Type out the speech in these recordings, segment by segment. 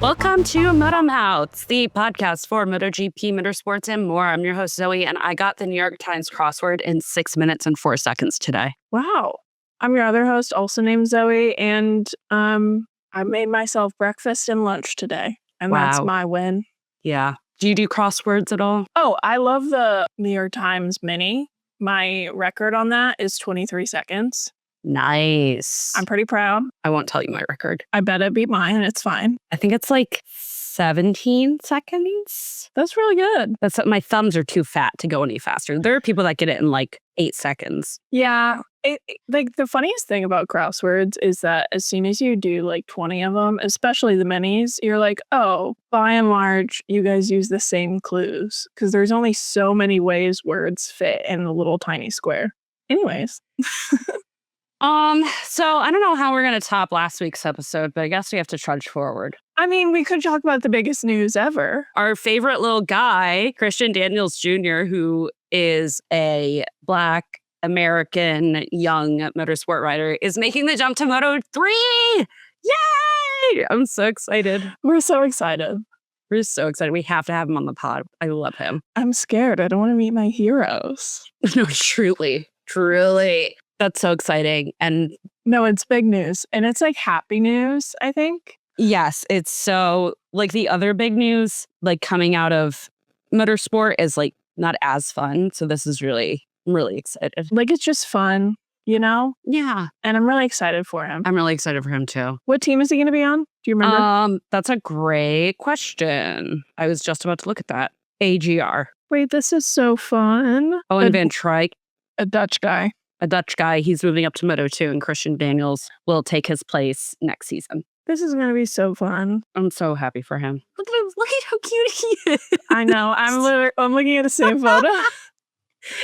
Welcome to MotoMouths, the podcast for MotoGP, motorsports, and more. I'm your host, Zoe, and I got the New York Times crossword in 6 minutes and 4 seconds today. Wow. I'm your other host, also named Zoe, and I made myself breakfast and lunch today, and that's my win. Yeah. Do you do crosswords at all? Oh, I love the New York Times Mini. My record on that is 23 seconds. Nice. I'm pretty proud. I won't tell you my record. I bet it beat mine. It's fine. I think it's like 17 seconds. That's really good. My thumbs are too fat to go any faster. There are people that get it in like 8 seconds. Yeah. Like the funniest thing about crosswords is that as soon as you do like 20 of them, especially the minis, you're like, oh, by and large, you guys use the same clues because there's only so many ways words fit in a little tiny square. Anyways. So I don't know how we're going to top last week's episode, but I guess we have to trudge forward. I mean, we could talk about the biggest news ever. Our favorite little guy, Christian Daniels Jr., who is a Black American young motorsport rider, is making the jump to Moto3. Yay! I'm so excited. We're so excited. We're so excited. We have to have him on the pod. I love him. I'm scared. I don't want to meet my heroes. No, truly. That's so exciting. And no, it's big news. And it's like happy news, I think. Yes, it's so like the other big news, like coming out of motorsport is like not as fun. So this is really, really excited. Like it's just fun, you know? Yeah. And I'm really excited for him. I'm really excited for him too. What team is he going to be on? Do you remember? That's a great question. I was just about to look at that. AGR. Wait, this is so fun. Owen van Trijk. A Dutch guy. A Dutch guy. He's moving up to Moto2 and Christian Daniels will take his place next season. This is going to be so fun. I'm so happy for him. Look at him. Look at how cute he is. I know. I'm looking at the same photo.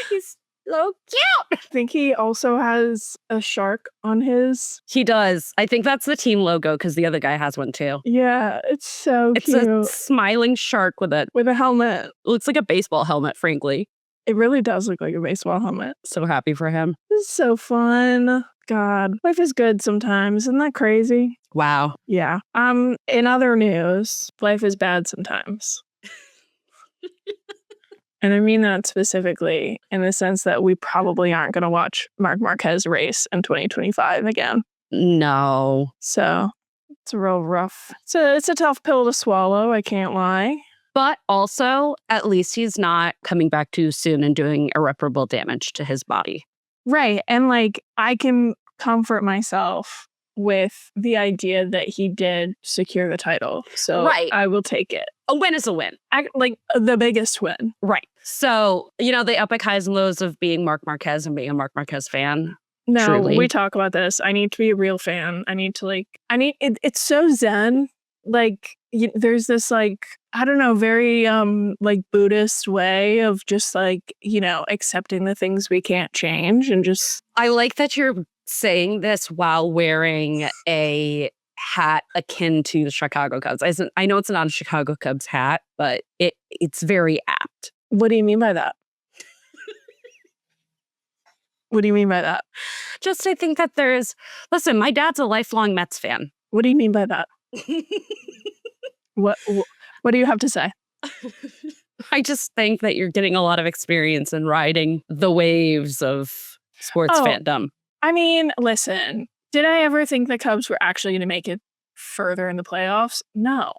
He's so cute. I think he also has a shark on his. He does. I think that's the team logo because the other guy has one too. Yeah, it's so cute. It's a smiling shark with a helmet. It looks like a baseball helmet, frankly. It really does look like a baseball helmet. So happy for him. This is so fun. God, life is good sometimes. Isn't that crazy? Wow. Yeah. In other news, life is bad sometimes. And I mean that specifically in the sense that we probably aren't going to watch Marc Marquez race in 2025 again. No. So it's a real rough. It's a tough pill to swallow. I can't lie. But also, at least he's not coming back too soon and doing irreparable damage to his body. Right. And like, I can comfort myself with the idea that he did secure the title. So I will take it. A win is a win. Like the biggest win. Right. So, you know, the epic highs and lows of being Marc Marquez and being a Marc Marquez fan. No, truly. We talk about this. I need to be a real fan. It's so zen. Like, there's this like, I don't know, very like Buddhist way of just like, you know, accepting the things we can't change and just. I like that you're saying this while wearing a hat akin to the Chicago Cubs. I know it's not a Chicago Cubs hat, but it's very apt. What do you mean by that? What do you mean by that? Just I think that listen, my dad's a lifelong Mets fan. What do you mean by that? What do you have to say? I just think that you're getting a lot of experience in riding the waves of sports fandom. I mean, listen, did I ever think the Cubs were actually going to make it further in the playoffs? No.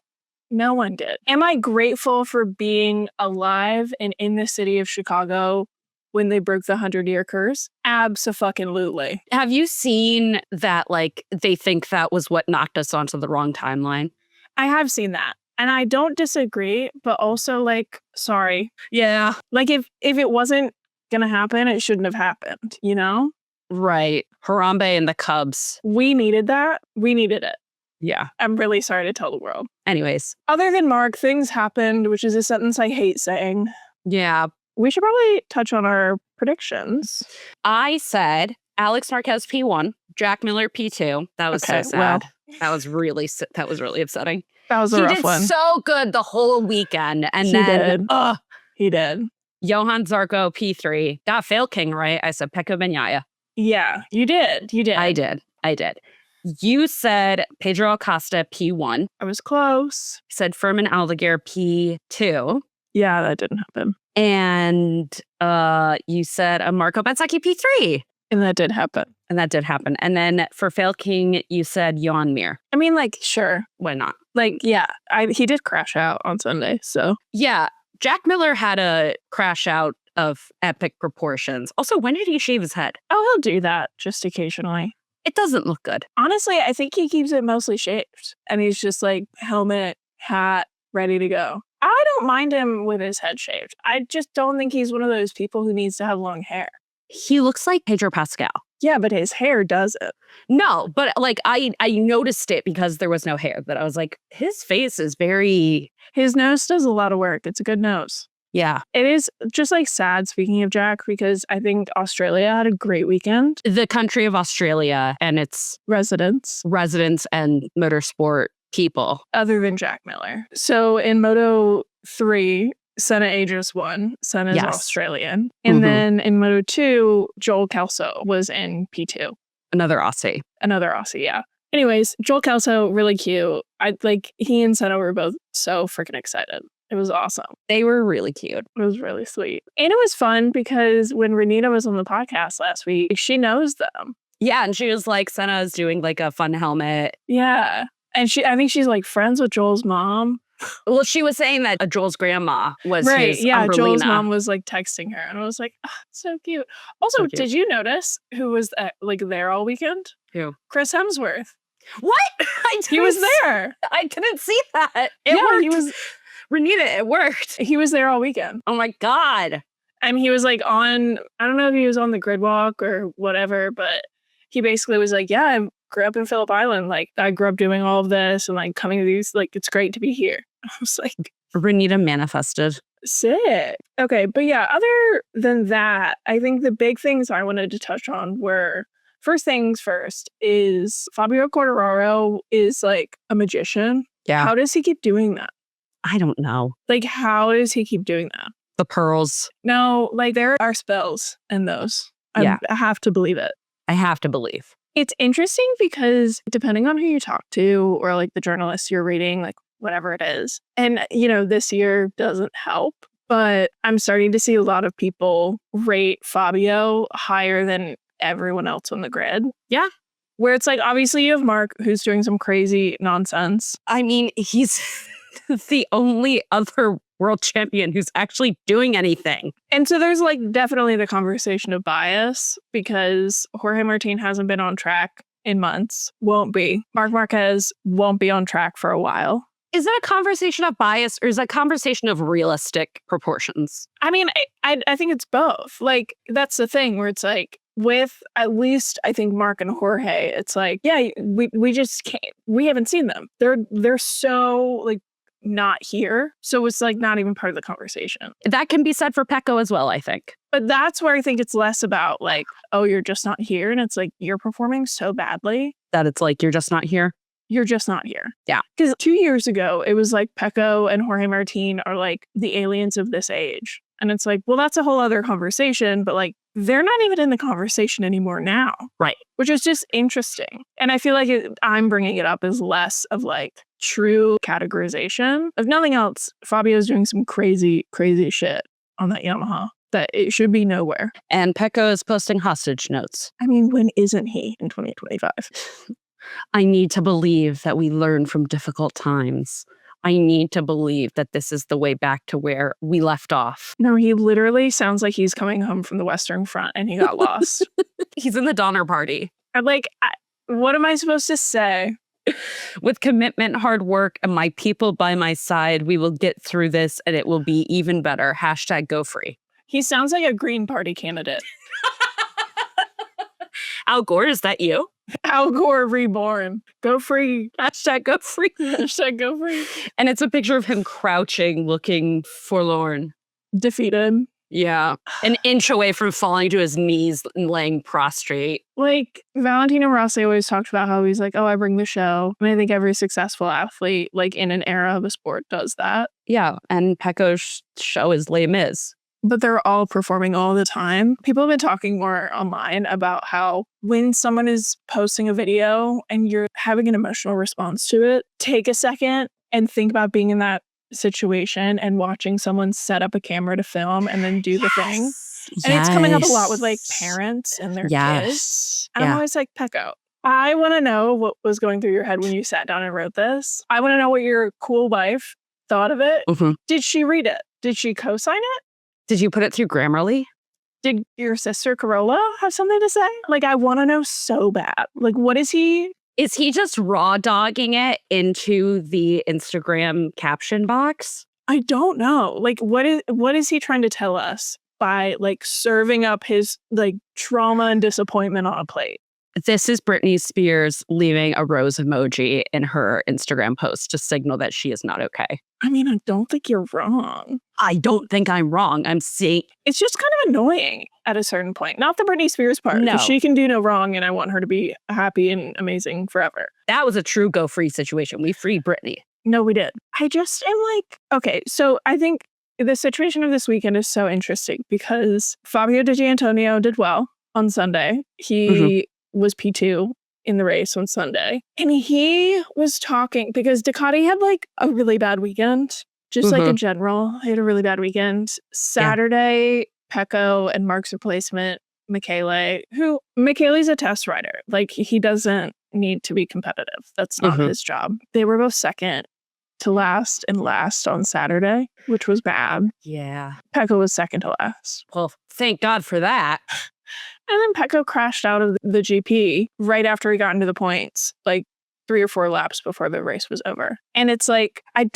No one did. Am I grateful for being alive and in the city of Chicago when they broke the 100-year curse? Abso-fucking-lutely. Have you seen that, like, they think that was what knocked us onto the wrong timeline? I have seen that. And I don't disagree, but also, like, sorry. Yeah. Like, if it wasn't going to happen, it shouldn't have happened, you know? Right. Harambe and the Cubs. We needed that. We needed it. Yeah. I'm really sorry to tell the world. Anyways. Other than Mark, things happened, which is a sentence I hate saying. Yeah. We should probably touch on our predictions. I said Alex Marquez P1, Jack Miller P2. That was so sad. Well, that was really upsetting. That was a rough one. He did so good the whole weekend. And he did. Johan Zarco P3. Got Fail King right. I said Pecco Bagnaia. Yeah, you did. I did. You said Pedro Acosta P1. I was close. You said Furman Aldeguer P2. Yeah, that didn't happen. And you said a Marco Bezzecchi P3. And that did happen. And that did happen. And then for Fail King, you said Jan Mir. I mean, like, sure. Why not? Like, yeah, he did crash out on Sunday, so. Yeah, Jack Miller had a crash out of epic proportions. Also, when did he shave his head? Oh, he'll do that just occasionally. It doesn't look good. Honestly, I think he keeps it mostly shaved. And he's just like helmet, hat, ready to go. I don't mind him with his head shaved. I just don't think he's one of those people who needs to have long hair. He looks like Pedro Pascal. Yeah, but his hair doesn't. No, but like I noticed it because there was no hair. That I was like, his face is very... His nose does a lot of work. It's a good nose. Yeah. It is just like sad, speaking of Jack, because I think Australia had a great weekend. The country of Australia and its residents and motorsport people. Other than Jack Miller. So in Moto 3, Senna Aegis won. Senna's Australian. And then in Moto 2, Joel Kelso was in P2. Another Aussie, yeah. Anyways, Joel Kelso, really cute. He and Senna were both so freaking excited. It was awesome. They were really cute. It was really sweet. And it was fun because when Renita was on the podcast last week, she knows them. Yeah, and she was like, Senna is doing like a fun helmet. Yeah. And I think she's like friends with Joel's mom. Well, she was saying that Joel's grandma was his yeah, Umbrelina. Joel's mom was like texting her. And I was like, oh, so cute. Also, so cute. Did you notice who was there all weekend? Who? Chris Hemsworth. What? He was there. I couldn't see that. It worked. He was... Renita, it worked. He was there all weekend. Oh my God. And he was like I don't know if he was on the grid walk or whatever, but he basically was like, yeah, I grew up in Phillip Island. Like, I grew up doing all of this and like coming to these, like, it's great to be here. I was like, Renita manifested. Sick. Okay. But yeah, other than that, I think the big things I wanted to touch on were, first things first is Fabio Quartararo is like a magician. Yeah. How does he keep doing that? I don't know. Like, how does he keep doing that? The pearls. No, like, there are spells in those. I have to believe it. I have to believe. It's interesting because depending on who you talk to or like the journalists you're reading, like whatever it is. And, this year doesn't help. But I'm starting to see a lot of people rate Fabio higher than everyone else on the grid. Yeah. Where it's like, obviously you have Mark who's doing some crazy nonsense. I mean, he's... the only other world champion who's actually doing anything. And so there's like definitely the conversation of bias because Jorge Martin hasn't been on track in months. Won't be. Marc Marquez won't be on track for a while. Is that a conversation of bias or is that a conversation of realistic proportions? I mean, I think it's both. Like, that's the thing where it's like, with at least I think Mark and Jorge, it's like, yeah, we just can't. We haven't seen them. They're so like not here. So it's like not even part of the conversation. That can be said for Pecco as well, I think. But that's where I think it's less about like, oh, you're just not here. And it's like, you're performing so badly. That it's like, you're just not here. You're just not here. Yeah. Because 2 years ago, it was like Pecco and Jorge Martin are like the aliens of this age. And it's like, well, that's a whole other conversation. But like, they're not even in the conversation anymore now. Right. Which is just interesting. And I feel like I'm bringing it up as less of like true categorization. If nothing else, Fabio's doing some crazy, crazy shit on that Yamaha that it should be nowhere. And Pecco is posting hostage notes. I mean, when isn't he in 2025? I need to believe that we learn from difficult times. I need to believe that this is the way back to where we left off. No, he literally sounds like he's coming home from the Western Front and he got lost. He's in the Donner Party. I'm like, what am I supposed to say? With commitment, hard work, and my people by my side, we will get through this and it will be even better. #GoFree. He sounds like a Green Party candidate. Al Gore, is that you? Al Gore reborn. Go free. #GoFree. #GoFree. And it's a picture of him crouching, looking forlorn. Defeated. Yeah. An inch away from falling to his knees and laying prostrate. Like, Valentino Rossi always talked about how he's like, oh, I bring the show. And I think every successful athlete, like in an era of a sport, does that. Yeah. And Pecco's show is Les Mis. but they're all performing all the time. People have been talking more online about how when someone is posting a video and you're having an emotional response to it, take a second and think about being in that situation and watching someone set up a camera to film and then do the thing. And it's coming up a lot with like parents and their kids. And I'm always like, Pecco, I want to know what was going through your head when you sat down and wrote this. I want to know what your cool wife thought of it. Did she read it? Did she co-sign it? Did you put it through Grammarly? Did your sister Corolla have something to say? Like, I want to know so bad. Like, what is he? Is he just raw dogging it into the Instagram caption box? I don't know. Like, what is he trying to tell us by like serving up his like trauma and disappointment on a plate? This is Britney Spears leaving a rose emoji in her Instagram post to signal that she is not okay. I mean, I don't think you're wrong. I don't think I'm wrong. I'm seeing... It's just kind of annoying at a certain point. Not the Britney Spears part. No. She can do no wrong and I want her to be happy and amazing forever. That was a true go free situation. We freed Britney. No, we did. I just am like, okay, so I think the situation of this weekend is so interesting because Fabio Di Giannantonio did well on Sunday. He was P2 in the race on Sunday. And he was talking because Ducati had like a really bad weekend, just like in general. He had a really bad weekend. Saturday, Pecco and Mark's replacement, Michele, who Michele's a test rider. Like he doesn't need to be competitive. That's not his job. They were both second to last and last on Saturday, which was bad. Yeah. Pecco was second to last. Well, thank God for that. And then Pecco crashed out of the GP right after he got into the points, like 3 or 4 laps before the race was over. And it's like, I just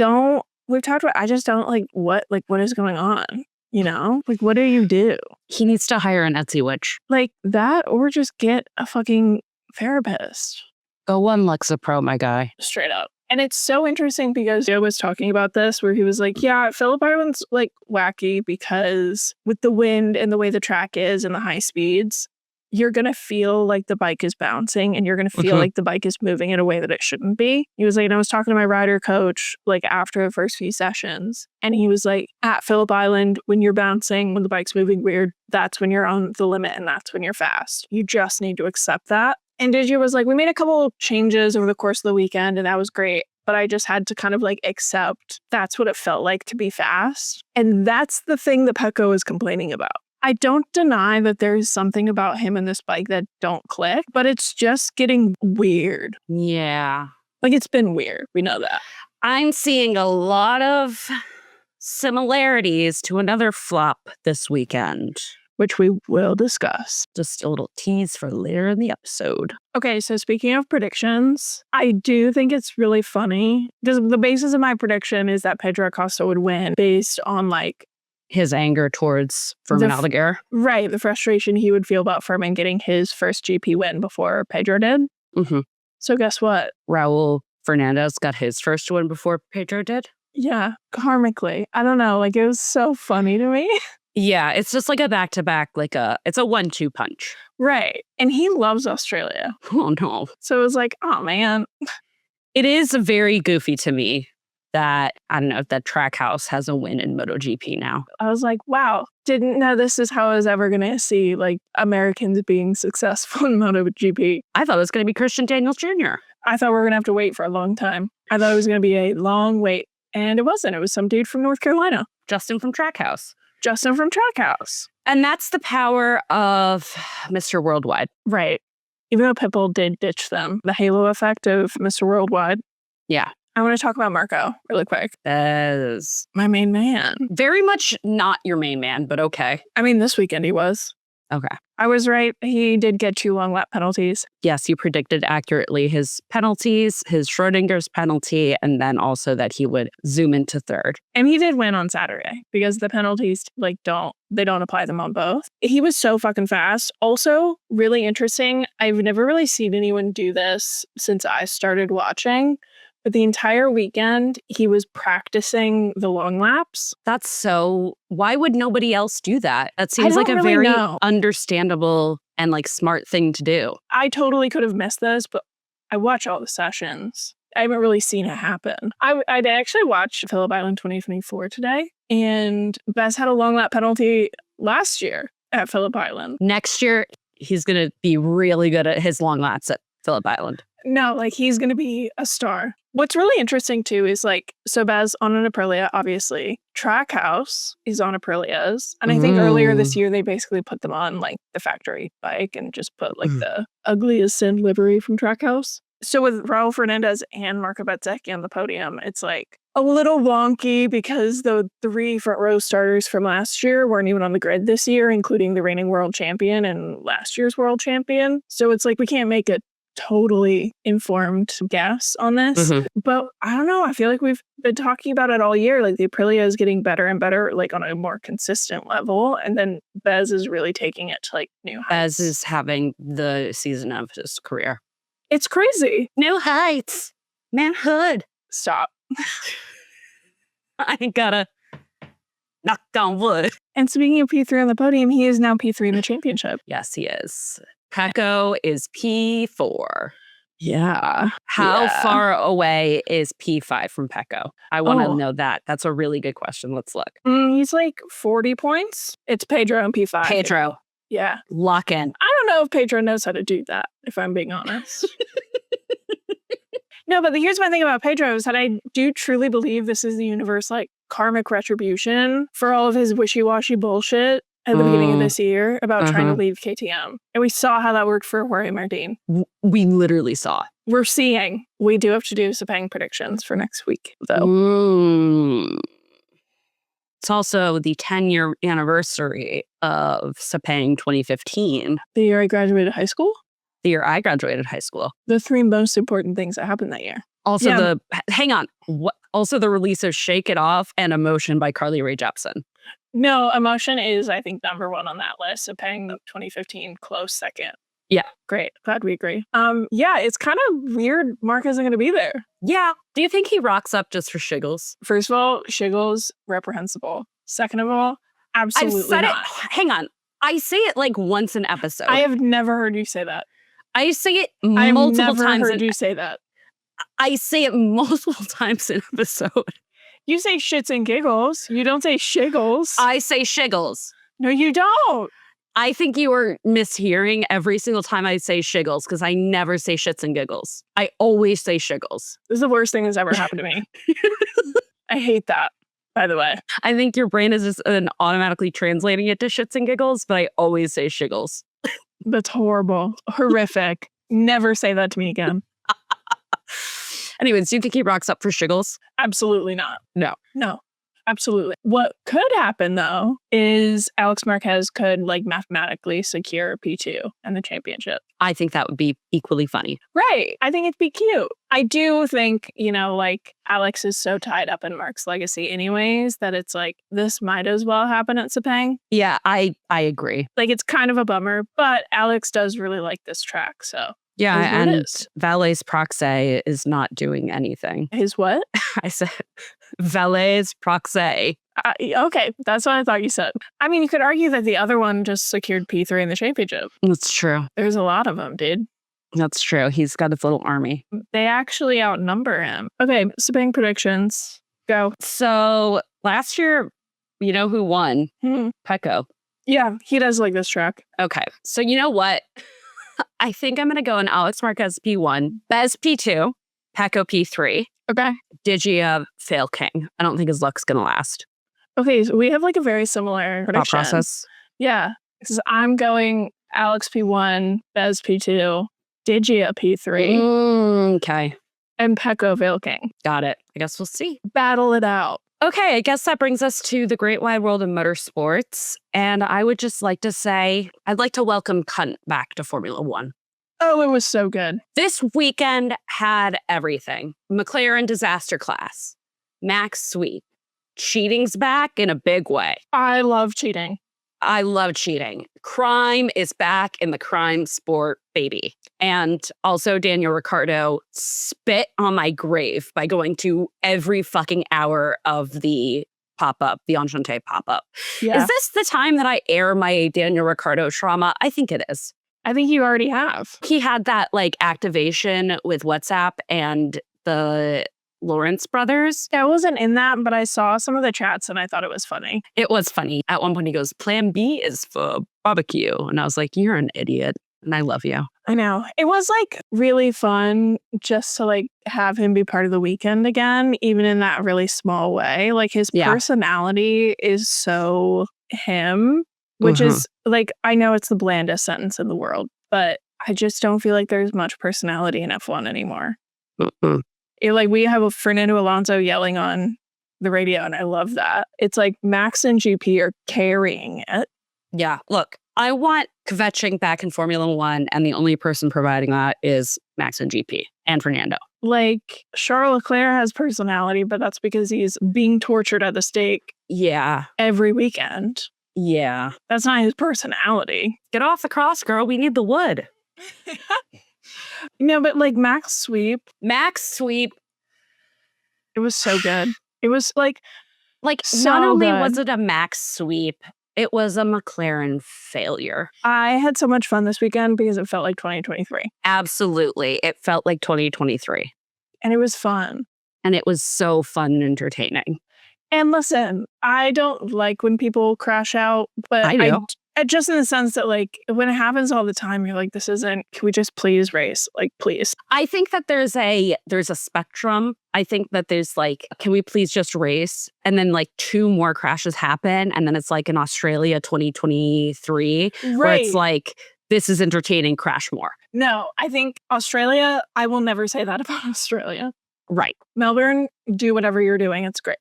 don't like what is going on? You know, like, what do you do? He needs to hire an Etsy witch. Like that, or just get a fucking therapist. Go on Lexapro, my guy. Straight up. And it's so interesting because Joe was talking about this where he was like, yeah, Phillip Island's like wacky because with the wind and the way the track is and the high speeds, you're going to feel like the bike is bouncing and you're going to feel like the bike is moving in a way that it shouldn't be. He was like, and I was talking to my rider coach like after the first few sessions and he was like, at Phillip Island, when you're bouncing, when the bike's moving weird, that's when you're on the limit and that's when you're fast. You just need to accept that. And Digi was like, we made a couple of changes over the course of the weekend and that was great. But I just had to kind of like accept that's what it felt like to be fast. And that's the thing that Pecco is complaining about. I don't deny that there's something about him and this bike that don't click, but it's just getting weird. Yeah. Like it's been weird. We know that. I'm seeing a lot of similarities to another flop this weekend, which we will discuss. Just a little tease for later in the episode. Okay, so speaking of predictions, I do think it's really funny. The basis of my prediction is that Pedro Acosta would win based on like his anger towards Furman Aldeguer. Right, the frustration he would feel about Furman getting his first GP win before Pedro did. So guess what? Raul Fernandez got his first win before Pedro did? Yeah, karmically. I don't know, like it was so funny to me. Yeah, it's just like a back-to-back, it's a 1-2 punch. Right. And he loves Australia. Oh, no. So it was like, oh, man. It is very goofy to me that, I don't know, that Trackhouse has a win in MotoGP now. I was like, wow, didn't know this is how I was ever going to see, like, Americans being successful in MotoGP. I thought it was going to be Christian Daniels Jr. I thought we were going to have to wait for a long time. I thought it was going to be a long wait. And it wasn't. It was some dude from North Carolina. Justin from Trackhouse. And that's the power of Mr. Worldwide. Right. Even though Pitbull did ditch them. The halo effect of Mr. Worldwide. Yeah. I want to talk about Marco really quick. That is my main man. Very much not your main man, but okay. I mean, this weekend he was. Okay. I was right. He did get 2 long lap penalties. Yes, you predicted accurately his penalties, his Schrodinger's penalty, and then also that he would zoom into third. And he did win on Saturday because the penalties don't apply them on both. He was so fucking fast. Also, really interesting. I've never really seen anyone do this since I started watching. But the entire weekend, he was practicing the long laps. Why would nobody else do that? That seems like a very understandable and like smart thing to do. I totally could have missed this, but I watch all the sessions. I haven't really seen it happen. I'd actually watched Phillip Island 2024 today, and Bez had a long lap penalty last year at Phillip Island. Next year, he's going to be really good at his long laps at Phillip Island. No, like he's going to be a star. What's really interesting too is like, so Bez on an Aprilia, obviously. Trackhouse is on Aprilias. And I think earlier this year, they basically put them on like the factory bike and just put like the ugliest sin livery from Trackhouse. So with Raul Fernandez and Marco Bezzecchi on the podium, it's like a little wonky because the 3 front row starters from last year weren't even on the grid this year, including the reigning world champion and last year's world champion. So it's like we can't make a totally informed guess on this. But I don't know. I feel like we've been talking about it all year. Like the Aprilia is getting better and better, like on a more consistent level. And then Bez is really taking it to like new heights. Bez is having the season of his career. It's crazy. New heights. Manhood. Stop. I gotta knock on wood. And speaking of P3 on the podium, he is now P3 in the championship. Yes, he is. Pecco is P4. Yeah. How far away is P5 from Pecco? I want to know that. That's a really good question. Let's look. He's like 40 points. It's Pedro and P5. Pedro. Yeah. Lock in. I don't know if Pedro knows how to do that, if I'm being honest. No, but here's my thing about Pedro is that I do truly believe this is the universe, like karmic retribution for all of his wishy-washy bullshit at the beginning of this year about trying to leave KTM. And we saw how that worked for Jorge Martin. We literally saw. We're seeing. We do have to do Sepang predictions for next week, though. It's also the 10-year anniversary of Sepang 2015. The year I graduated high school? The year I graduated high school. The 3 most important things that happened that year. Also hang on. Also the release of Shake It Off and Emotion by Carly Rae Jepsen. No, Emotion is, I think, number 1 on that list. Sepang 2015, close second. Yeah. Great. Glad we agree. Yeah, it's kind of weird Mark isn't going to be there. Yeah. Do you think he rocks up just for shiggles? First of all, shiggles, reprehensible. Second of all, absolutely I've said not. Hang on. I say it like once an episode. I have never heard you say that. I say it multiple times. I've never heard you say that. I say it multiple times an episode. You say shits and giggles. You don't say shiggles. I say shiggles. No, you don't. I think you are mishearing every single time I say shiggles because I never say shits and giggles. I always say shiggles. This is the worst thing that's ever happened to me. I hate that, by the way. I think your brain is just automatically translating it to shits and giggles, but I always say shiggles. That's horrible. Horrific. Never say that to me again. Anyways, do you think he rocks up for shiggles? Absolutely not. No. Absolutely. What could happen, though, is Alex Marquez could, like, mathematically secure P2 and the championship. I think that would be equally funny. Right. I think it'd be cute. I do think, you know, like, Alex is so tied up in Mark's legacy anyways that it's like, this might as well happen at Sepang. Yeah, I agree. Like, it's kind of a bummer, but Alex does really like this track, so. Yeah, and Valet's Proxy is not doing anything. His what? I said Valet's Proxy. Okay, that's what I thought you said. I mean, you could argue that the other one just secured P3 in the championship. That's true. There's a lot of them, dude. That's true. He's got his little army. They actually outnumber him. Okay, Sepang predictions. Go. So last year, you know who won? Pecco. Yeah, he does like this track. Okay, so you know what? I think I'm going to go in Alex Marquez P1, Bez P2, Pecco P3. Okay. Digia Fail King. I don't think his luck's going to last. Okay, so we have like a very similar prediction. Process. Yeah, because I'm going Alex P1, Bez P2, Digia P3. Okay. And Pecco Fail King. Got it. I guess we'll see. Battle it out. Okay, I guess that brings us to the great wide world of motorsports. And I would just like to say, I'd like to welcome Cunt back to Formula One. Oh, it was so good. This weekend had everything. McLaren disaster class. Max sweep. Cheating's back in a big way. I love cheating. I love cheating. Crime is back in the crime sport, baby. And also Daniel Ricciardo spit on my grave by going to every fucking hour of the pop-up, the Enchante pop-up. Yeah. Is this the time that I air my Daniel Ricciardo trauma? I think it is. I think you already have. He had that like activation with WhatsApp and the Lawrence brothers. I wasn't in that, but I saw some of the chats and I thought it was funny. It was funny. At one point he goes, plan B is for barbecue. And I was like, you're an idiot. And I love you. I know. It was like really fun just to like have him be part of the weekend again, even in that really small way. Like his personality is so him, which is like, I know it's the blandest sentence in the world, but I just don't feel like there's much personality in F1 anymore. Like we have Fernando Alonso yelling on the radio, and I love that. It's like Max and GP are carrying it. Yeah, look, I want kvetching back in Formula One, and the only person providing that is Max and GP and Fernando. Like Charles Leclerc has personality, but that's because he's being tortured at the stake. Yeah, every weekend. Yeah, that's not his personality. Get off the cross, girl. We need the wood. No, but like Max sweep. It was so good. It was like so not only good. was it a Max sweep, it was a McLaren failure. I had so much fun this weekend because it felt like 2023. Absolutely. It felt like 2023. And it was fun. And it was so fun and entertaining. And listen, I don't like when people crash out, but I do. Just in the sense that like when it happens all the time, you're like, can we just please race? Like, please. I think that there's a spectrum. I think that there's like, can we please just race? And then like 2 more crashes happen. And then it's like in Australia 2023, where it's like, this is entertaining, crash more. No, I think Australia, I will never say that about Australia. Right. Melbourne, do whatever you're doing. It's great.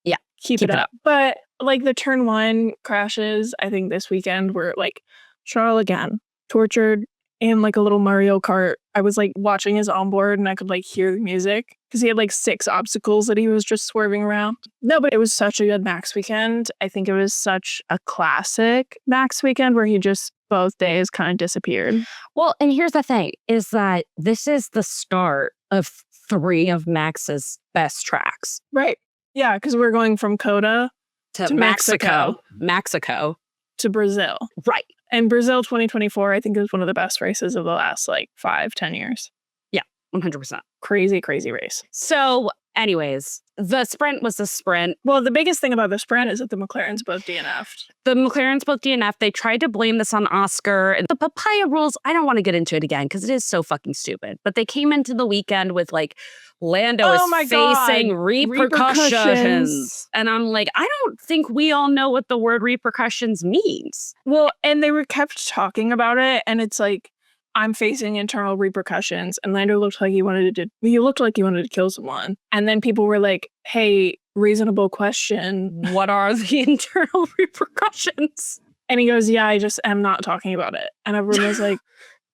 Yeah. Keep it up. But like the turn 1 crashes, I think this weekend were like Charles again, tortured in like a little Mario Kart. I was like watching his onboard and I could like hear the music because he had like 6 obstacles that he was just swerving around. No, but it was such a good Max weekend. I think it was such a classic Max weekend where he just both days kind of disappeared. Well, and here's the thing is that this is the start of 3 of Max's best tracks. Right. Yeah, because we're going from COTA to Maxico to Brazil. Right. And Brazil 2024, I think, is one of the best races of the last like 5-10 years. Yeah, 100%. Crazy, crazy race. So anyways, the sprint was the sprint. Well, the biggest thing about the sprint is that the McLarens both DNF'd. They tried to blame this on Oscar. And the papaya rules, I don't want to get into it again because it is so fucking stupid. But they came into the weekend with like, Lando is facing repercussions. And I'm like, I don't think we all know what the word repercussions means. Well, and they were kept talking about it. And it's like, I'm facing internal repercussions. And Lando looked like he wanted to kill someone. And then people were like, hey, reasonable question. What are the internal repercussions? And he goes, yeah, I just am not talking about it. And everyone was like,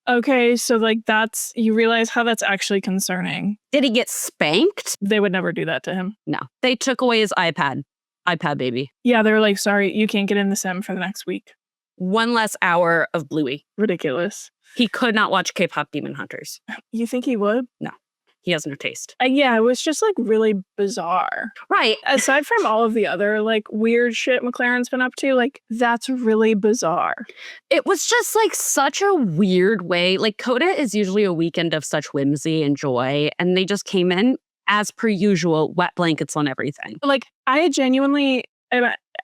okay, so like you realize how that's actually concerning. Did he get spanked? They would never do that to him. No. They took away his iPad baby. Yeah, they were like, sorry, you can't get in the sim for the next week. 1 less hour of Bluey. Ridiculous. He could not watch K-pop Demon Hunters. You think he would? No. He has no taste. Yeah, it was just like really bizarre. Right. Aside from all of the other like weird shit McLaren's been up to, like that's really bizarre. It was just like such a weird way. Like COTA is usually a weekend of such whimsy and joy. And they just came in as per usual, wet blankets on everything. Like I genuinely,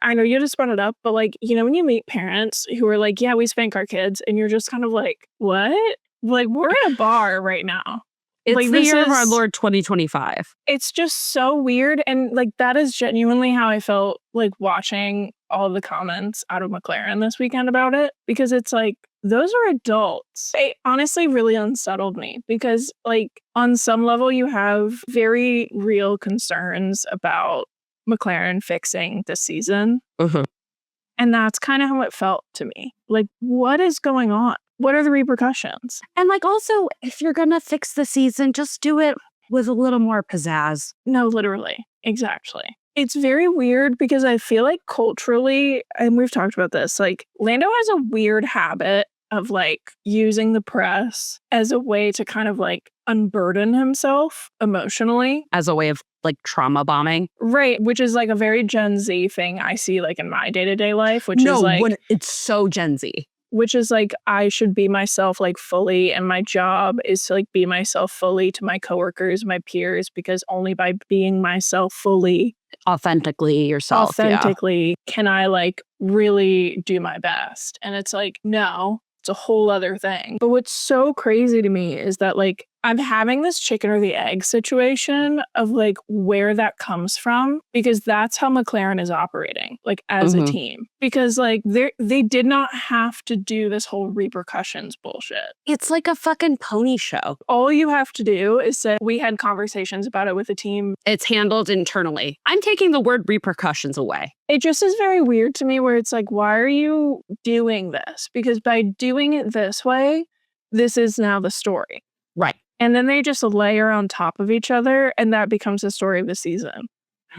I know you just brought it up, but like, you know, when you meet parents who are like, yeah, we spank our kids and you're just kind of like, what? Like we're in a bar right now. It's like, the year of our Lord 2025. It's just so weird. And like, that is genuinely how I felt like watching all the comments out of McLaren this weekend about it. Because it's like, those are adults. It honestly really unsettled me because like on some level you have very real concerns about McLaren fixing this season. And that's kind of how it felt to me. Like, what is going on? What are the repercussions? And like also, if you're going to fix the season, just do it with a little more pizzazz. No, literally. Exactly. It's very weird because I feel like culturally, and we've talked about this, like Lando has a weird habit of like using the press as a way to kind of like unburden himself emotionally. As a way of like trauma bombing. Right. Which is like a very Gen Z thing I see like in my day-to-day life, which is like... it's so Gen Z. which is like, I should be myself like fully. And my job is to like be myself fully to my coworkers, my peers, because only by being myself fully, Authentically yourself. authentically, can I like really do my best. And it's like, no, it's a whole other thing. But what's so crazy to me is that like I'm having this chicken or the egg situation of like where that comes from, because that's how McLaren is operating, like as a team. Because like they did not have to do this whole repercussions bullshit. It's like a fucking pony show. All you have to do is say, we had conversations about it with the team. It's handled internally. I'm taking the word repercussions away. It just is very weird to me where it's like, why are you doing this? Because by doing it this way, this is now the story. Right. And then they just layer on top of each other, and that becomes the story of the season.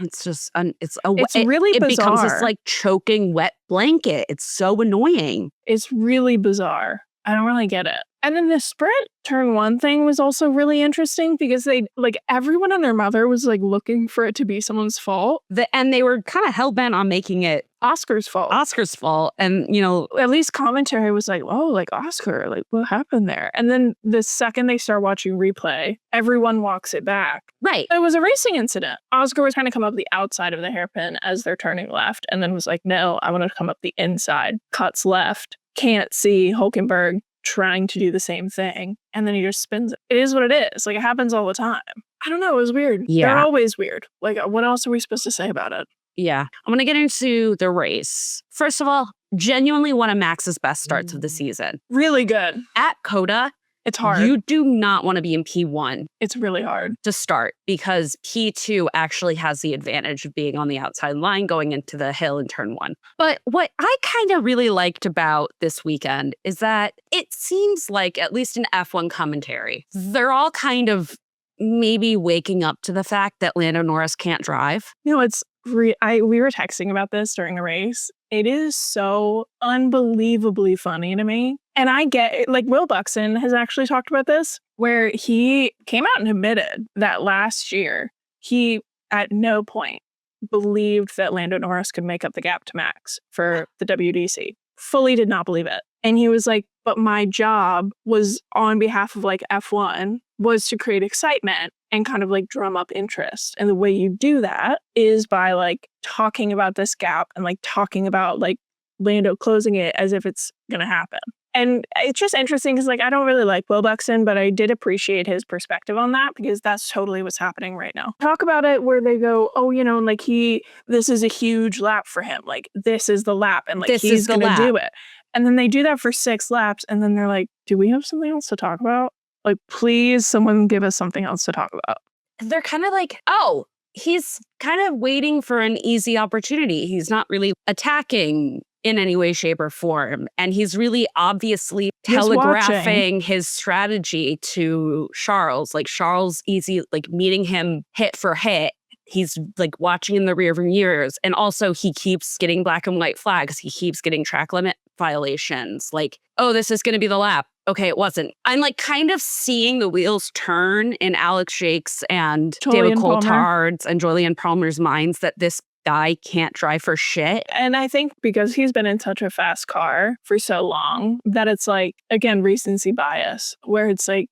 It's just, it's really bizarre. It becomes this like choking wet blanket. It's so annoying. It's really bizarre. I don't really get it. And then the sprint turn one thing was also really interesting because they like everyone and their mother was like looking for it to be someone's fault. And they were kind of hell-bent on making it Oscar's fault. And, you know, at least commentary was like, oh, like Oscar, like what happened there? And then the second they start watching replay, everyone walks it back. Right. It was a racing incident. Oscar was trying to come up the outside of the hairpin as they're turning left. And then was like, no, I want to come up the inside. Cuts left. Can't see Hulkenberg trying to do the same thing. And then he just spins it. It is what it is. Like it happens all the time. I don't know. It was weird. Yeah. They're always weird. Like what else are we supposed to say about it? Yeah. I'm going to get into the race. First of all, genuinely one of Max's best starts of the season. Really good. At COTA, it's hard. You do not want to be in P1. It's really hard to start because P2 actually has the advantage of being on the outside line going into the hill in turn one. But what I kind of really liked about this weekend is that it seems like, at least in F1 commentary, they're all kind of maybe waking up to the fact that Lando Norris can't drive. No, it's we were texting about this during the race. It is so unbelievably funny to me. And I get it. Like Will Buxton has actually talked about this, where he came out and admitted that last year, he at no point believed that Lando Norris could make up the gap to Max for the WDC. Fully did not believe it. And he was like, but my job was on behalf of like F1 was to create excitement and kind of like drum up interest. And the way you do that is by like talking about this gap and like talking about like Lando closing it as if it's going to happen. And it's just interesting because like I don't really like Will Buxton, but I did appreciate his perspective on that because that's totally what's happening right now. Talk about it where they go, oh, you know, like this is a huge lap for him. Like this is the lap and like he's going to do it. And then they do that for 6 laps. And then they're like, do we have something else to talk about? Like, please, someone give us something else to talk about. They're kind of like, oh, he's kind of waiting for an easy opportunity. He's not really attacking in any way, shape, or form. And he's really obviously telegraphing his strategy to Charles. Like Charles easy, like meeting him hit for hit. He's like watching in the rearview mirrors. And also he keeps getting black and white flags. He keeps getting track limit violations. Like, oh, this is going to be the lap. Okay, it wasn't. I'm like kind of seeing the wheels turn in Alex Jakes and David Coulthard's and Julian Palmer's minds that this guy can't drive for shit. And I think because he's been in such a fast car for so long that it's like, again, recency bias, where it's like,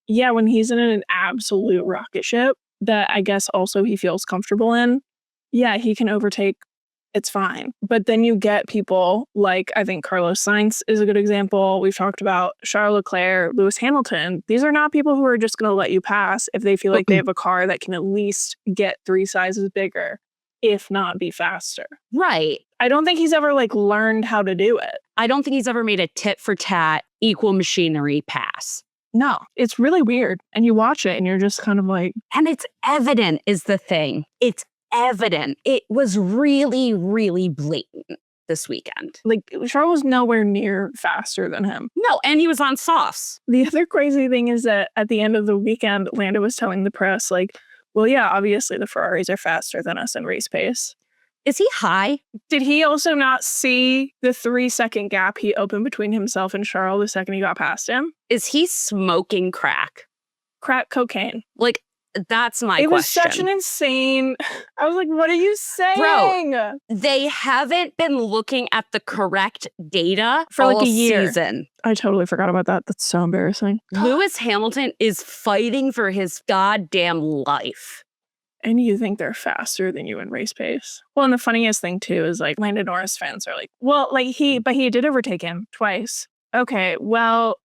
yeah, when he's in an absolute rocket ship that I guess also he feels comfortable in, yeah, he can overtake. It's fine. But then you get people like, I think Carlos Sainz is a good example. We've talked about Charles Leclerc, Lewis Hamilton. These are not people who are just going to let you pass if they feel like they have a car that can at least get 3 sizes bigger, if not be faster. Right. I don't think he's ever like learned how to do it. I don't think he's ever made a tit for tat equal machinery pass. No, it's really weird. And you watch it and you're just kind of like... And it's evident is the thing. It's evident. It was really, really blatant this weekend. Like, Charles was nowhere near faster than him. No, and he was on softs. The other crazy thing is that at the end of the weekend, Lando was telling the press, like, well, yeah, obviously the Ferraris are faster than us in race pace. Is he high? Did he also not see the 3-second gap he opened between himself and Charles the second he got past him? Is he smoking crack? Crack cocaine. Like, That's my It question. was such an insane. I was like, what are you saying? Bro, they haven't been looking at the correct data For like all a year. season. I totally forgot about that. That's so embarrassing. Lewis Hamilton is fighting for his goddamn life. And you think they're faster than you in race pace. Well, and the funniest thing too is like Lando Norris fans are like, well, like he did overtake him twice. Okay, well,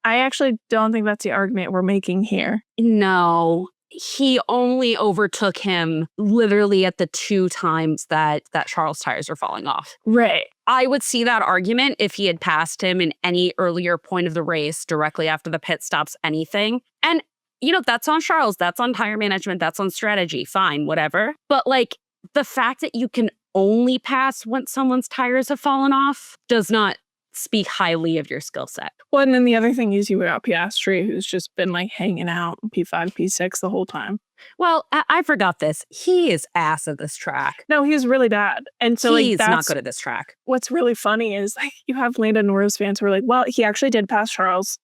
I actually don't think that's the argument we're making here. No, he only overtook him literally at the 2 times that Charles' tires were falling off. Right. I would see that argument if he had passed him in any earlier point of the race, directly after the pit stops, anything. And, you know, that's on Charles, that's on tire management, that's on strategy, fine, whatever. But like the fact that you can only pass when someone's tires have fallen off does not speak highly of your skill set. Well, and then the other thing is you got Piastri, who's just been like hanging out P5, P6 the whole time. Well, I forgot this. He is ass at this track. No, he's really bad. And so he's like not good at this track. What's really funny is like you have Lando Norris fans who are like, well, he actually did pass Charles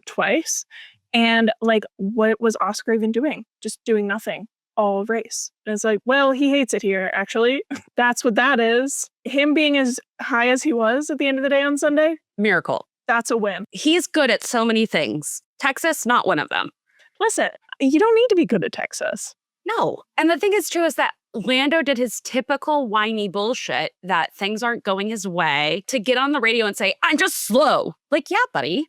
twice. And like, what was Oscar even doing? Just doing nothing all race. And it's like, well, he hates it here, actually. That's what that is. Him being as high as he was at the end of the day on Sunday. Miracle. That's a win. He's good at so many things. Texas, not one of them. Listen, you don't need to be good at Texas. No. And the thing is, too, is that Lando did his typical whiny bullshit that things aren't going his way to get on the radio and say, I'm just slow. Like, yeah, buddy.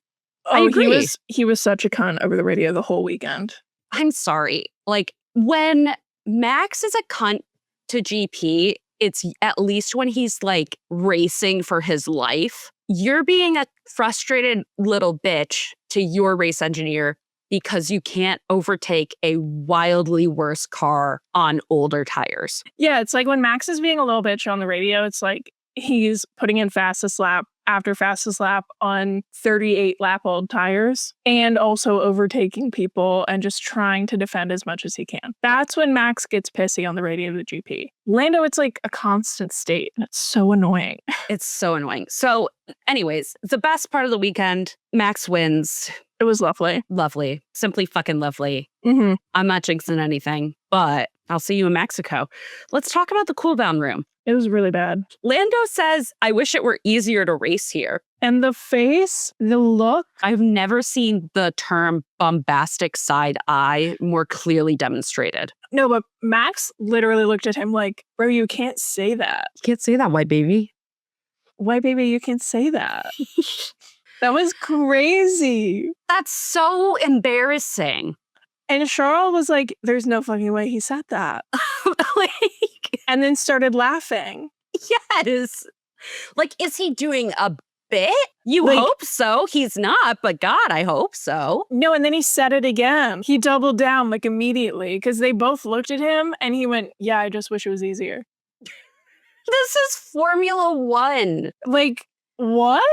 I agree. He was such a cunt over the radio the whole weekend. I'm sorry. Like, when Max is a cunt to GP, it's at least when he's like racing for his life. You're being a frustrated little bitch to your race engineer because you can't overtake a wildly worse car on older tires. Yeah, it's like when Max is being a little bitch on the radio, it's like he's putting in fastest lap after fastest lap on 38-lap-old tires and also overtaking people and just trying to defend as much as he can. That's when Max gets pissy on the radio of the GP. Lando, it's like a constant state. It's so annoying. It's so annoying. So anyways, the best part of the weekend, Max wins. It was lovely. Lovely. Simply fucking lovely. Mm-hmm. I'm not jinxing anything, but I'll see you in Mexico. Let's talk about the cool down room. It was really bad. Lando says, I wish it were easier to race here. And the face, the look. I've never seen the term bombastic side eye more clearly demonstrated. No, but Max literally looked at him like, bro, you can't say that. You can't say that, white baby. White baby, you can't say that. That was crazy. That's so embarrassing. And Charles was like, there's no fucking way he said that. Like, and then started laughing. Yes. Like, is he doing a bit? You like, hope so. He's not, but God, I hope so. No, and then he said it again. He doubled down like immediately because they both looked at him and he went, yeah, I just wish it was easier. This is Formula One. Like, what?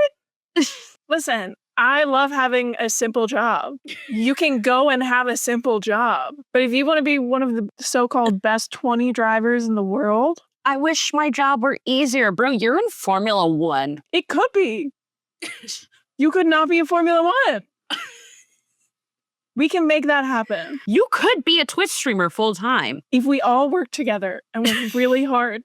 Listen, I love having a simple job. You can go and have a simple job. But if you want to be one of the so-called best 20 drivers in the world, I wish my job were easier. Bro, you're in Formula One. It could be. You could not be in Formula One. We can make that happen. You could be a Twitch streamer full time. If we all work together and work really hard.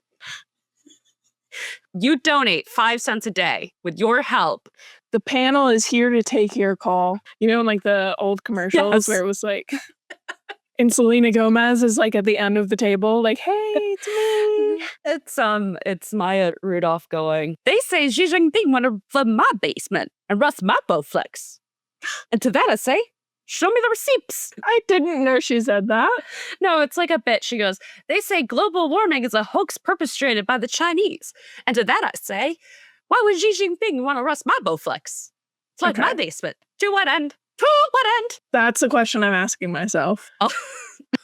You donate 5 cents a day with your help. The panel is here to take your call. You know, in like the old commercials where it was like, and Selena Gomez is like at the end of the table, like, hey, it's me. It's Maya Rudolph going, they say Xi Jinping want to flood my basement and rust my Bowflex. And to that I say, show me the receipts. I didn't know she said that. No, it's like a bit. She goes, they say global warming is a hoax perpetrated by the Chinese. And to that I say, why would Xi Jinping want to rust my Bowflex? Flood my basement. To what end? To what end? That's the question I'm asking myself. I'll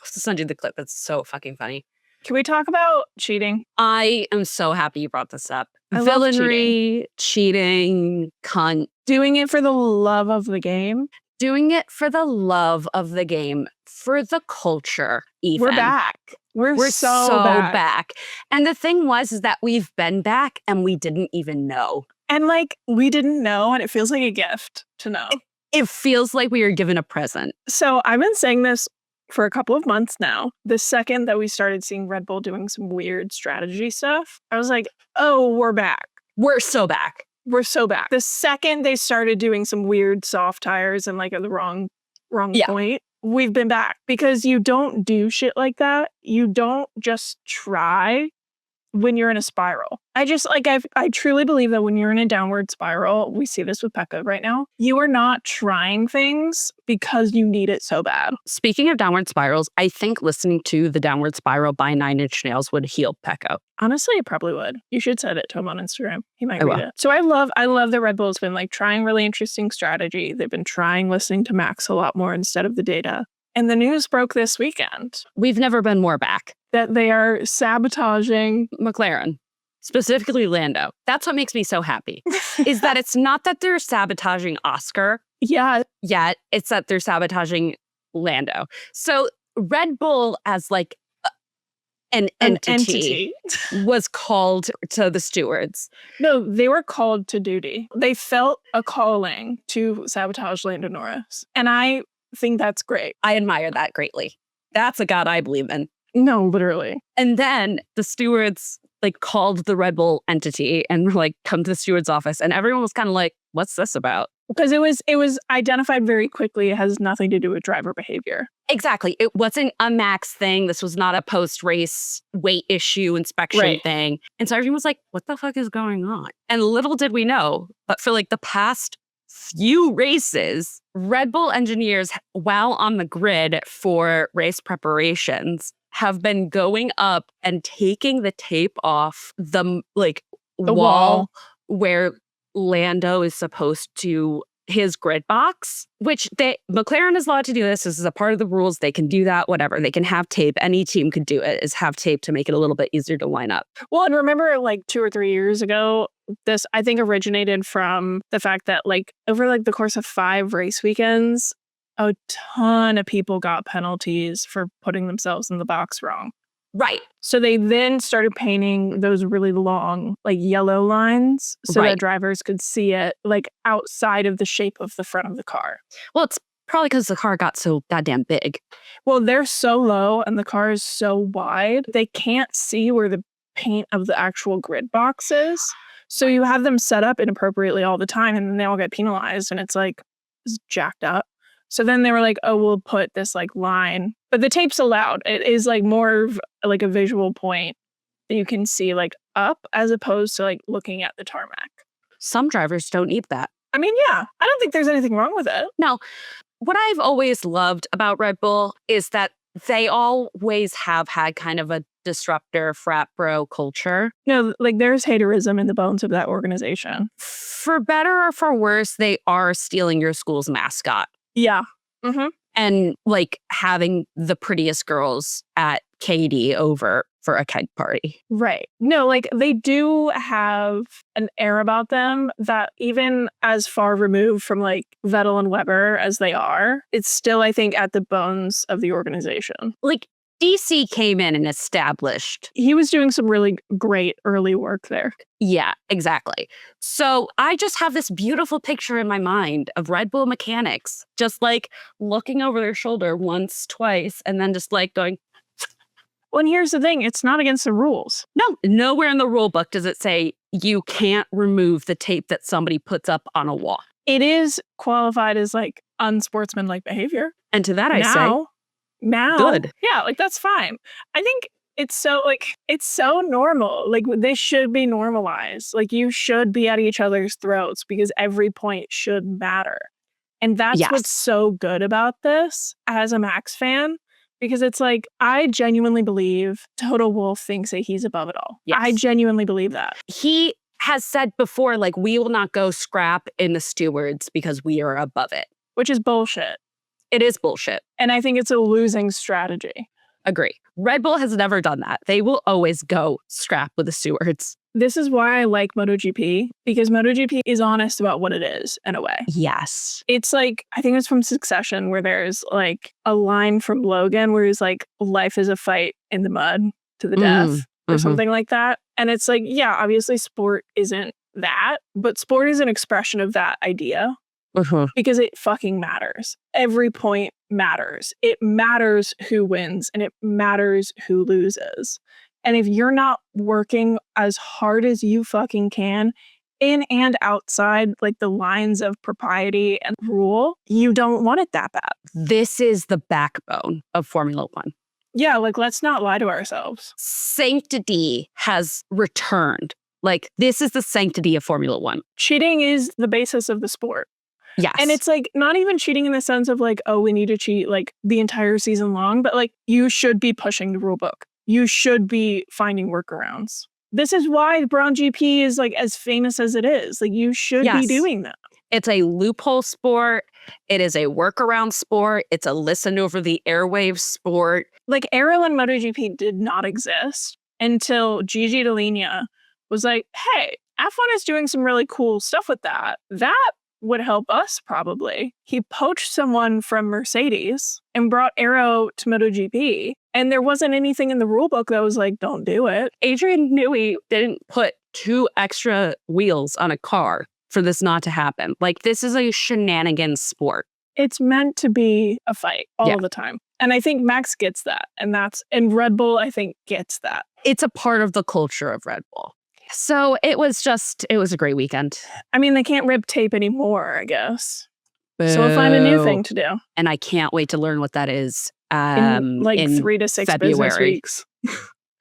send you the clip. It's so fucking funny. Can we talk about cheating? I am so happy you brought this up. I Villainy, cheating, cunt. Doing it for the love of the game. Doing it for the love of the game, for the culture, even. We're back. We're so back. And the thing was is that we've been back and we didn't even know. And like, we didn't know, and it feels like a gift to know. It feels like we were given a present. So I've been saying this for a couple of months now. The second that we started seeing Red Bull doing some weird strategy stuff, I was like, oh, we're back. We're so back. We're so back. The second they started doing some weird soft tires and like at the wrong point, we've been back. Because you don't do shit like that. You don't just try when you're in a spiral. I truly believe that when you're in a downward spiral, we see this with Pecca right now, you are not trying things because you need it so bad. Speaking of downward spirals, I think listening to The Downward Spiral by Nine Inch Nails would heal Pecco. Honestly, it probably would. You should send it to him on Instagram. He might I read will. it. So I love that Red Bull's been like trying really interesting strategy. They've been trying listening to Max a lot more instead of the data. And the news broke this weekend We've never been more back. that they are sabotaging McLaren, specifically Lando. That's what makes me so happy, is that it's not that they're sabotaging Oscar Yeah. yet, it's that they're sabotaging Lando. So Red Bull as like an entity was called to the stewards. No, they were called to duty. They felt a calling to sabotage Lando Norris. And I think that's great. I admire that greatly. That's a God I believe in. No, literally. And then the stewards like called the Red Bull entity and were like, come to the steward's office. And everyone was kind of like, what's this about? Because it was identified very quickly. It has nothing to do with driver behavior. Exactly. It wasn't a Max thing. This was not a post-race weight issue inspection thing. And so everyone was like, what the fuck is going on? And little did we know, but for like the past few races, Red Bull engineers, while on the grid for race preparations, have been going up and taking the tape off the wall where Lando is supposed to his grid box, which McLaren is allowed to do this. This is a part of the rules. They can do that, whatever. They can have tape. Any team could do it, is have tape to make it a little bit easier to line up. Well, and remember like 2 or 3 years ago, this I think originated from the fact that like over like the course of 5 race weekends, a ton of people got penalties for putting themselves in the box wrong. Right. So they then started painting those really long, like yellow lines so that drivers could see it like outside of the shape of the front of the car. Well, it's probably because the car got so goddamn big. Well, they're so low and the car is so wide, they can't see where the paint of the actual grid box is. So you have them set up inappropriately all the time and then they all get penalized and it's like it's jacked up. So then they were like, oh, we'll put this like line. But the tape's allowed. It is like more of like a visual point that you can see like up as opposed to like looking at the tarmac. Some drivers don't need that. I mean, yeah, I don't think there's anything wrong with it. No. What I've always loved about Red Bull is that they always have had kind of a disruptor frat bro culture. No, like there's haterism in the bones of that organization. For better or for worse, they are stealing your school's mascot. Yeah. Mm-hmm. And like having the prettiest girls at Katie over for a keg party. Right. No, like they do have an air about them that even as far removed from like Vettel and Weber as they are, it's still, I think, at the bones of the organization. Like DC came in and established. He was doing some really great early work there. Yeah, exactly. So I just have this beautiful picture in my mind of Red Bull mechanics just like looking over their shoulder once, twice, and then just like going. Well, and here's the thing. It's not against the rules. No, nowhere in the rule book does it say you can't remove the tape that somebody puts up on a wall. It is qualified as like unsportsmanlike behavior. And to that I say, now, good. Yeah, like that's fine. I think it's so normal. Like this should be normalized. Like you should be at each other's throats because every point should matter. And that's what's so good about this as a Max fan. Because it's like, I genuinely believe Toto Wolff thinks that he's above it all. Yes. I genuinely believe that. He has said before, like, we will not go scrap in the stewards because we are above it. Which is bullshit. It is bullshit. And I think it's a losing strategy. Agree. Red Bull has never done that. They will always go scrap with the stewards. This is why I like MotoGP, because MotoGP is honest about what it is in a way. Yes. It's like, I think it's from Succession where there's like a line from Logan where he's like, life is a fight in the mud to the death or something like that. And it's like, yeah, obviously sport isn't that, but sport is an expression of that idea because it fucking matters. Every point matters. It matters who wins and it matters who loses. And if you're not working as hard as you fucking can in and outside like the lines of propriety and rule, you don't want it that bad. This is the backbone of Formula One. Yeah, like let's not lie to ourselves. Sanctity has returned. Like this is the sanctity of Formula One. Cheating is the basis of the sport. Yes. And it's like not even cheating in the sense of like, oh, we need to cheat like the entire season long, but like you should be pushing the rule book. You should be finding workarounds. This is why Braun GP is like as famous as it is. Like you should be doing that. It's a loophole sport. It is a workaround sport. It's a listen over the airwaves sport. Like aero and MotoGP did not exist until Gigi Dall'Igna was like, hey, F1 is doing some really cool stuff with that. That would help us probably. He poached someone from Mercedes and brought aero to MotoGP. And there wasn't anything in the rule book that was like, don't do it. Adrian Newey didn't put 2 extra wheels on a car for this not to happen. Like this is a shenanigans sport. It's meant to be a fight all the time. And I think Max gets that. And Red Bull, I think, gets that. It's a part of the culture of Red Bull. So it was a great weekend. I mean, they can't rip tape anymore, I guess. Boo. So we'll find a new thing to do. And I can't wait to learn what that is. In 3 to 6 February. business weeks.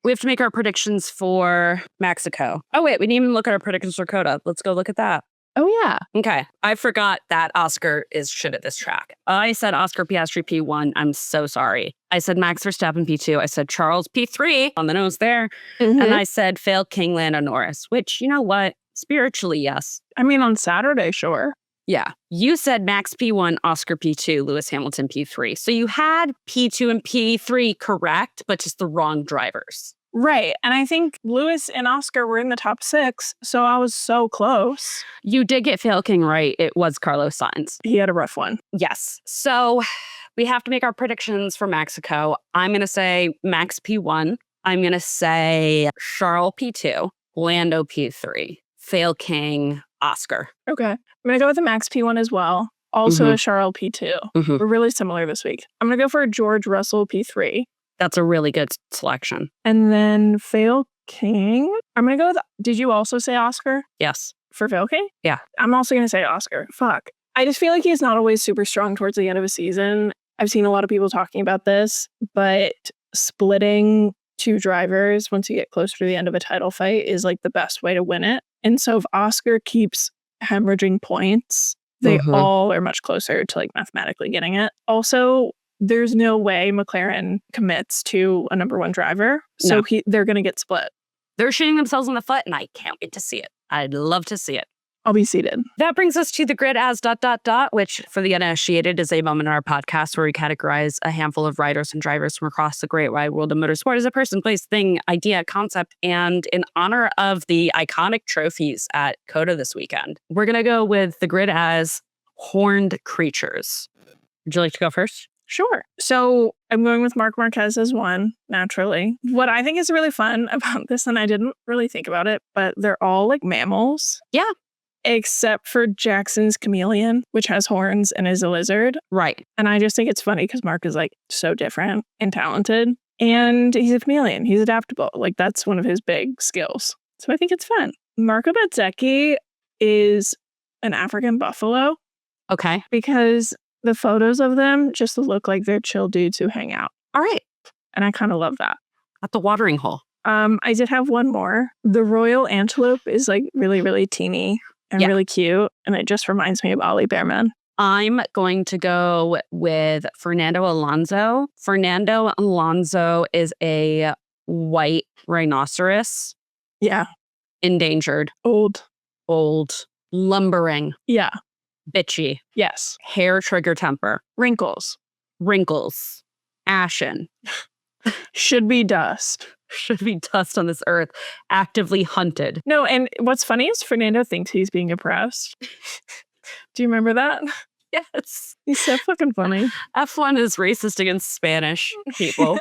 We have to make our predictions for Maxico. Oh, wait, we didn't even look at our predictions for COTA. Let's go look at that. Oh, yeah. Okay. I forgot that Oscar is shit at this track. I said Oscar Piastri P1. I'm so sorry. I said Max Verstappen P2. I said Charles P3 on the nose there. Mm-hmm. And I said Phil King Lando Norris, which, you know what? Spiritually, yes. I mean, on Saturday, sure. Yeah. You said Max P1, Oscar P2, Lewis Hamilton P3. So you had P2 and P3 correct, but just the wrong drivers. Right. And I think Lewis and Oscar were in the top 6, so I was so close. You did get Phil King right. It was Carlos Sainz. He had a rough one. Yes. So we have to make our predictions for Mexico. I'm going to say Max P1. I'm going to say Charles P2, Lando P3, Phil King, Oscar. Okay. I'm going to go with the Max P1 as well. Also a Charles P2. Mm-hmm. We're really similar this week. I'm going to go for George Russell P3. That's a really good selection. And then Phil King. I'm going to go with... Did you also say Oscar? Yes. For Phil King? Yeah. I'm also going to say Oscar. Fuck. I just feel like he's not always super strong towards the end of a season. I've seen a lot of people talking about this, but splitting 2 drivers once you get closer to the end of a title fight is like the best way to win it. And so if Oscar keeps hemorrhaging points, they all are much closer to like mathematically getting it. Also, there's no way McLaren commits to a number 1 driver. So they're going to get split. They're shooting themselves in the foot, and I can't wait to see it. I'd love to see it. I'll be seated. That brings us to the grid as ... which for the uninitiated is a moment in our podcast where we categorize a handful of riders and drivers from across the great wide world of motorsport as a person, place, thing, idea, concept, and in honor of the iconic trophies at COTA this weekend, we're going to go with the grid as horned creatures. Would you like to go first? Sure. So I'm going with Marc Marquez as 1, naturally. What I think is really fun about this, and I didn't really think about it, but they're all like mammals. Yeah. Except for Jackson's chameleon, which has horns and is a lizard. Right. And I just think it's funny because Mark is like so different and talented. And he's a chameleon. He's adaptable. Like that's one of his big skills. So I think it's fun. Marco Bezzecchi is an African buffalo. Okay. Because the photos of them just look like they're chill dudes who hang out. All right. And I kind of love that. At the watering hole. I did have one more. The royal antelope is like really, really teeny and really cute. And it just reminds me of Ollie Bearman. I'm going to go with Fernando Alonso. Fernando Alonso is a white rhinoceros. Yeah. Endangered. Old. Lumbering. Yeah. Bitchy. Yes. Hair trigger temper. Wrinkles. Ashen. Should be dust. Should be dust on this earth. Actively hunted. No, and what's funny is Fernando thinks he's being oppressed. Do you remember that? Yes. He's so fucking funny. F1 is racist against Spanish people.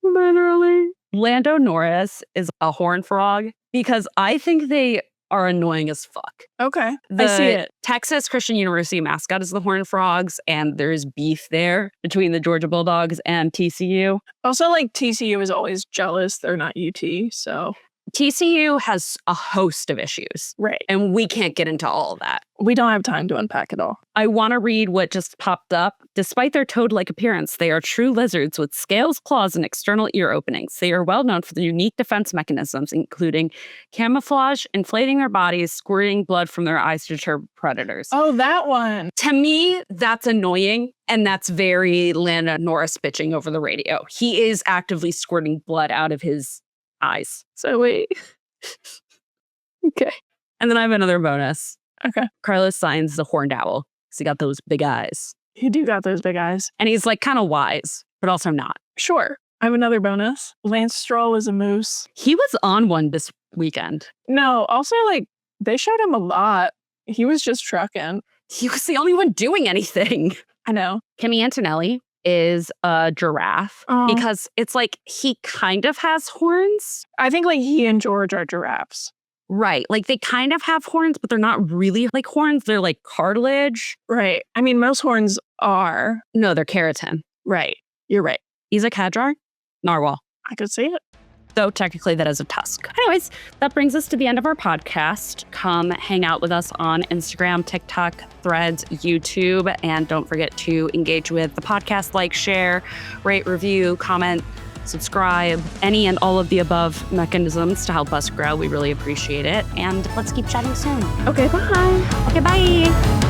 Literally. Lando Norris is a horned frog because I think they are annoying as fuck. Okay. The I see it. Texas Christian University mascot is the Horned Frogs, and there's beef there between the Georgia Bulldogs and TCU. Also, like TCU is always jealous they're not UT, so. TCU has a host of issues. Right. And we can't get into all of that. We don't have time to unpack it all. I want to read what just popped up. Despite their toad-like appearance, they are true lizards with scales, claws, and external ear openings. They are well known for their unique defense mechanisms, including camouflage, inflating their bodies, squirting blood from their eyes to deter predators. Oh, that one. To me, that's annoying, and that's very Lando Norris bitching over the radio. He is actively squirting blood out of his eyes. So wait. Okay. And then I have another bonus. Okay. Carlos Sainz is a horned owl because he got those big eyes. You do got those big eyes. And he's like kind of wise, but also not. Sure. I have another bonus. Lance Stroll is a moose. He was on one this weekend. No, also like they showed him a lot. He was just trucking. He was the only one doing anything. I know. Kimi Antonelli is a giraffe because it's like he kind of has horns. I think like he and George are giraffes. Right. Like they kind of have horns, but they're not really like horns. They're like cartilage. Right. I mean, most horns are. No, they're keratin. Right. You're right. Isaac Hadjar, narwhal. I could see it. So technically that is a tusk. Anyways, that brings us to the end of our podcast. Come hang out with us on Instagram, TikTok, Threads, YouTube, and don't forget to engage with the podcast, like, share, rate, review, comment, subscribe, any and all of the above mechanisms to help us grow. We really appreciate it. And let's keep chatting soon. Okay, bye. Okay, bye.